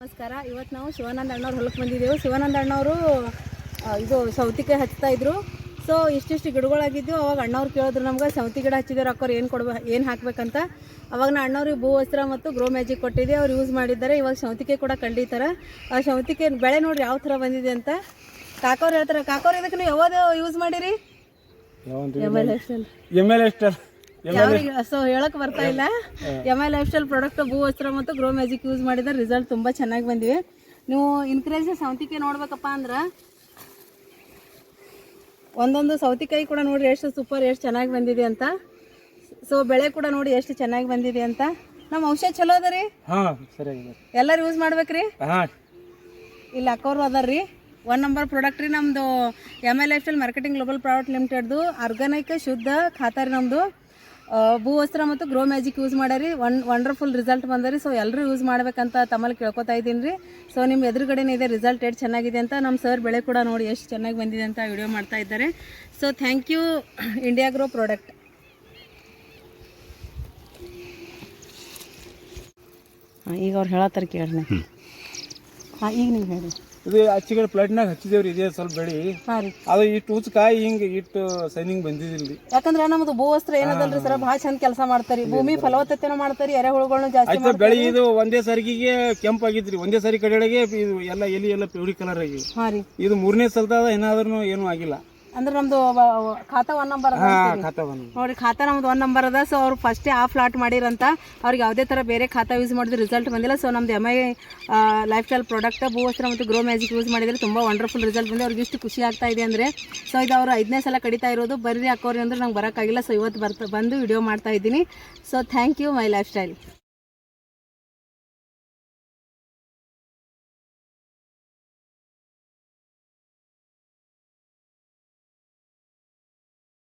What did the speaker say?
ನಮಸ್ಕಾರ. ಇವತ್ತು ನಾವು ಶಿವಾನಂದ ಅಣ್ಣವ್ರ ಹೊಲಕ್ಕೆ ಬಂದಿದ್ದೆವು. ಶಿವಾನಂದ ಅಣ್ಣವರು ಇದು ಸೌತಿಕಾಯಿ ಹಚ್ತಾ ಇದ್ರು. ಸೊ ಇಷ್ಟಿಷ್ಟು ಗಿಡಗಳಾಗಿದ್ದು. ಅವಾಗ ಅಣ್ಣವ್ರು ಕೇಳಿದ್ರು ನಮ್ಗೆ ಸೌತಿ ಗಿಡ ಹಚ್ಚಿದ್ರು ಅಕ್ಕವ್ರು ಏನು ಹಾಕ್ಬೇಕಂತ. ಅವಾಗ ನಾ ಅಣ್ಣವ್ರಿಗೆ ಭೂವಸ್ತ್ರ ಮತ್ತು ಗ್ರೋ ಮ್ಯಾಜಿಕ್ ಕೊಟ್ಟಿದ್ದೆ. ಅವ್ರು ಯೂಸ್ ಮಾಡಿದ್ದಾರೆ. ಇವಾಗ ಸೌತಿಕಾಯಿ ಕೂಡ ಕಂಡಿತಾರೆ. ಆ ಸೌತಿಕಾಯಿ ಬೆಳೆ ನೋಡ್ರಿ ಯಾವ ಥರ ಬಂದಿದೆ ಅಂತ ಕಾಕೋರು ಹೇಳ್ತಾರೆ. ಕಾಕೋರು ಇದಕ್ಕೆ ನೀವು ಯಾವ್ದು ಯೂಸ್ ಮಾಡಿರಿ? ಯಾವ್ರಿಗೆ ಸೊ ಹೇಳಕ್ ಬರ್ತಾ ಇಲ್ಲ. MI ಲೈಫ್ ಸ್ಟೈಲ್ ಪ್ರಾಡಕ್ಟ್ ಭೂವಸ್ತ್ರ ಮತ್ತು ಗ್ರೋ ಮ್ಯಾಜಿಕ್ ಯೂಸ್ ಮಾಡಿದ್ರೆ ರಿಸಲ್ಟ್ ತುಂಬ ಚೆನ್ನಾಗಿ ಬಂದಿವೆ. ನೀವು ಇನ್ಕ್ರೇಜ್ ಸೌತಿಕಾಯಿ ನೋಡ್ಬೇಕಪ್ಪ ಅಂದ್ರೆ ಒಂದೊಂದು ಸೌತಿಕಾಯಿ ಕೂಡ ನೋಡ್ರಿ ಎಷ್ಟು ಸೂಪರ್, ಎಷ್ಟು ಚೆನ್ನಾಗಿ ಬಂದಿದೆ ಅಂತ. ಸೊ ಬೆಳೆ ಕೂಡ ನೋಡಿ ಎಷ್ಟು ಚೆನ್ನಾಗಿ ಬಂದಿದೆ ಅಂತ. ನಮ್ಮ ಔಷಧ ಚಲೋ ಅದ ರೀ, ಎಲ್ಲರೂ ಯೂಸ್ ಮಾಡ್ಬೇಕ್ರಿ. ಇಲ್ಲಿ ಅಕ್ಕವ್ರು ಅದಾರ್ರಿ. 1 ನಂಬರ್ ಪ್ರಾಡಕ್ಟ್ ರೀ ನಮ್ಮದು. MI lifestyle marketing global product ಲಿಮಿಟೆಡ್ದು ಆರ್ಗಾನಿಕ್ ಶುದ್ಧ ಖಾತಾ ರೀ ನಮ್ಮದು. ಭೂವಸ್ತ್ರ ಮತ್ತು ಗ್ರೋ ಮ್ಯಾಜಿಕ್ ಯೂಸ್ ಮಾಡ್ಯಾರಿ. ವಂಡರ್ಫುಲ್ ರಿಸಲ್ಟ್ ಬಂದರಿ. ಸೊ ಎಲ್ಲರೂ ಯೂಸ್ ಮಾಡ್ಬೇಕಂತ ತಮ್ಮಲ್ಲಿ ಕೇಳ್ಕೊತಾ ಇದ್ದೀನಿ ರೀ. ಸೊ ನಿಮ್ಮ ಎದುರುಗಡೆನೇ ಇದೆ ರಿಸಲ್ಟ್ ಎಷ್ಟು ಚೆನ್ನಾಗಿದೆ ಅಂತ. ನಮ್ಮ ಸರ್ ಬೆಳೆ ಕೂಡ ನೋಡಿ ಎಷ್ಟು ಚೆನ್ನಾಗಿ ಬಂದಿದೆ ಅಂತ ವಿಡಿಯೋ ಮಾಡ್ತಾ ಇದ್ದಾರೆ. So thank you India grow product. ಈಗ ಅವ್ರು ಹೇಳತ್ತಾರೆ ಕೇಳ್ರಿ. ಈಗ ನೀವು ಹೇಳಿ. ಇದು ಹಚ್ಚಿಗಡೆ ಪ್ಲೇಟ್ನಾಗ ಹಚ್ಚಿದೇವ್ರಿ. ಇದೇ ಸ್ವಲ್ಪ ಬೆಳಿ ಅದು ಇಟ್ಟು ಉಚ್ಕಾಯಿ ಹಿಂಗೆ ಇಟ್ಟು ಸೈನಿಂಗ್ ಬಂದಿದಿಲ್ರಿ. ಯಾಕಂದ್ರೆ ನಮ್ದು ಭೂವಸ್ತ್ರ ಏನದಲ್ರಿ ಸರ್, ಭಾಳ ಚಂದ ಕೆಲಸ ಮಾಡ್ತಾರಿ. ಭೂಮಿ ಫಲವತ್ತತೆನ ಮಾಡ್ತಾರಿ, ಎರೆಹುಳುಗಳನ್ನ ಜಾಸ್ತಿ ಆಯ್ತು. ಬೆಳಿ ಇದು ಒಂದೇ ಸರಿಗೆ ಕೆಂಪಾಗಿದ್ರಿ. ಒಂದೇ ಸರಿ ಕಡೆಗೆ ಇದು ಎಲ್ಲ ಎಲಿ ಎಲ್ಲ ಪಿವಳಿ ಕಲರ್ ಆಗಿ. ಇದು 3ನೇ ಸಲದ ಏನಾದ್ರೂ ಏನೂ ಆಗಿಲ್ಲ. ಅಂದ್ರೆ ನಮ್ದು ಖಾತಾ 1 ನಂಬರ್ ಅದ ನೋಡ್ರಿ. ಖಾತಾ ನಮ್ದು 1 ನಂಬರ್ ಅದ. ಸೊ ಅವ್ರು ಫಸ್ಟೇ ಆ ಫ್ಲಾಟ್ ಮಾಡಿರಂತ. ಅವ್ರಿಗೆ ಯಾವುದೇ ಥರ ಬೇರೆ ಖಾತಾ ಯೂಸ್ ಮಾಡಿದ್ರೆ ರಿಸಲ್ಟ್ ಬಂದಿಲ್ಲ. ಸೊ ನಮ್ದು MI ಲೈಫ್ ಸ್ಟೈಲ್ ಪ್ರಾಡಕ್ಟ್ ಭೂವಸ್ತ್ರ ಮತ್ತು ಗ್ರೋ ಮ್ಯಾಜಿಕ್ ಯೂಸ್ ಮಾಡಿದರೆ ತುಂಬ ವಂಡರ್ಫುಲ್ ರಿಸಲ್ಟ್ ಬಂದಿದೆ. ಅವ್ರಿಗೆ ಇಷ್ಟು ಖುಷಿ ಆಗ್ತಾ ಇದೆ ಅಂದರೆ. ಸೊ ಇದು ಅವರು 5ನೇ ಸಲ ಕಡಿತಾ ಇರೋದು. ಬರ್ರಿ ಹಾಕೋರಿ ಅಂದ್ರೆ ನಂಗೆ ಬರೋಕ್ಕಾಗಿಲ್ಲ. ಸೊ ಇವತ್ತು ಬಂದು ವಿಡಿಯೋ ಮಾಡ್ತಾ ಇದ್ದೀನಿ. So thank you my life style.